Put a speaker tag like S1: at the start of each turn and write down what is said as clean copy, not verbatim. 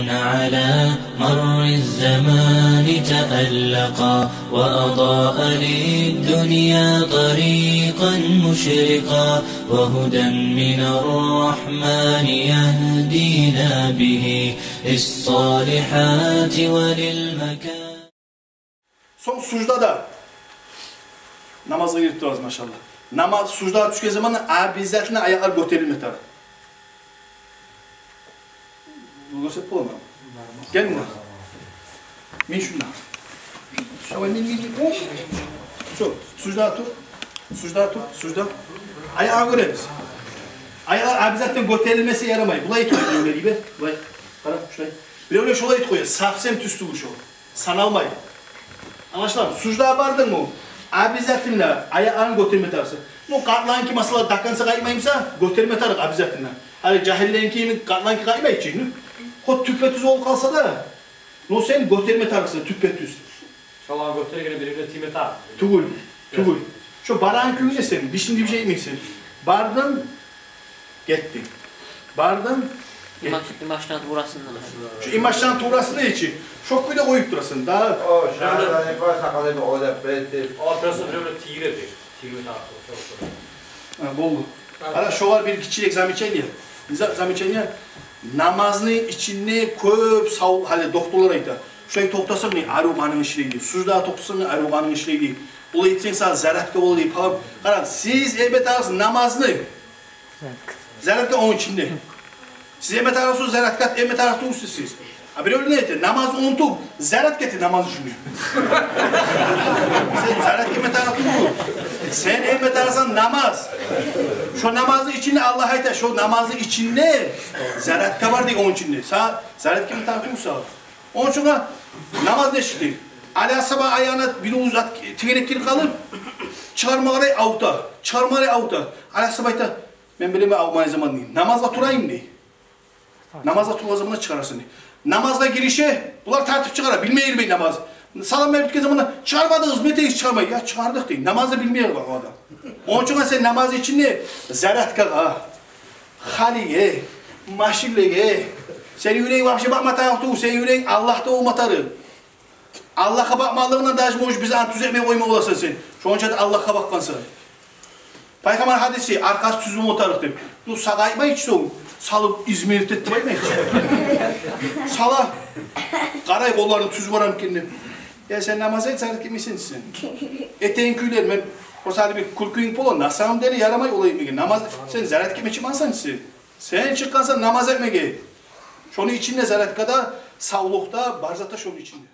S1: على مر الزمان تألقا وأضاء للدنيا طريقا مشرقا وهدى من الرحمن يهدينا به للصالحات وللمكان.
S2: Son sucdada namazga girip durarız maşallah. Namaz sucdada düşken zaman abizatine ayaklar götürülmedi. Bu gösterip bulamam. Gelin lan. Min şundan. Şöyle min. Çok. Sucdada tut. Ayağı göremiz. Ayağı abizatine götürülmesi yaramayı. Bulayı koyuyor böyle gibi. Bulay. Kara şurayı. Bir öyle şolayı koyuyor. Safsem tüstü bu şol. Sanalmayı. Anlaşılan sucdaya bardın mı? Abizatinle ayağını götürme tarafı. Bu kartlanki masala takansa kaymayımsa götürme tarafı abizatinle. Hani cahillenki kartlanki kaymayı için. O tüpetüz ol kalsa da. No sen götürme tarafı tüpetüz.
S3: Şalan götürürken birbirine timeta.
S2: Tugul. Şu baran köyüne sen. Bir şimdi bir şey miysin? Bardın. Gittin. Bardın.
S4: İmaçtan tuğrasından.
S2: Şu imaçtan tuğrasını için. Çok bir de koyup durasın. Daha.
S5: O şahane ne var sakalı bir odap belki.
S3: Ortası birbirine tigredir. Tigre tarafı.
S2: Boldu. Ara şu var bir kiçik zamiçen ya. Zamiçen ya. Namazını içine köp sağ hadi doktorlara ayta. Şöyle toktasın ne aruganın işleydi. Sucda toktasın ne aruganın işleydi. Ulu için sağ zaratka oluyor falan. Karan siz elbet arasın namazını. Zaratka onun içinde. Siz elbet arasın zaratkat elbet arasın siz. Abi öyle neydi? Namaz unutup zarat getir namaz düşünüyor. Sen zarat kime tarafın bu? Sen elbet arasın namaz. Şu namazı içinde Allah'a ait. Şu namazı içinde zaratka var diye onun içinde. Zarat kime tarafın sağ. Onun için namaz ne çıktı? Ala sabah ayağına bir uzat tigerekleri kalıp çıkarmaları avuta. Ala sabah da ben bileme avmaya zaman değil. Namazla turayım diye. Namazla turma zamanında çıkarırsın diye. Namazga girişe, bunlar tertip çıkarır, bilmeyer bey namaz. Salam verdik zamanında çıkarmadınız, ne teyiz çıkarmayı? Ya çıkardık değil, namazda bilmeyer bak o adam. Onun için sen namaz için ne? Zaratka, haliye, maşilleye, senin yüreğin vahşi bakma tarafı, senin yüreğin Allah'ta olmatarı. Allah'a bakmalığına da acımış bize antüz etmeye koyma olasın sen. Şu an için Allah'a bakmansın. Peygamber hadisi, arkası tüzüm otarıktır. Bu sagayma hiç son. Salıp İzmir'de ettireyim Sala. Karay kollarını tüz varan kendine. Ya sen namaz et, sen kimsin sen? Eteğin küyler, ben o sadece bir kurkuyun polo, nasam deli yaramay olayım ki. Namaz, sen zarat kime çıkmazsan sen. Sen çıkkansan namaz etme ki. Şunun içinde zarat kadar, savlukta, barzata şunun içinde.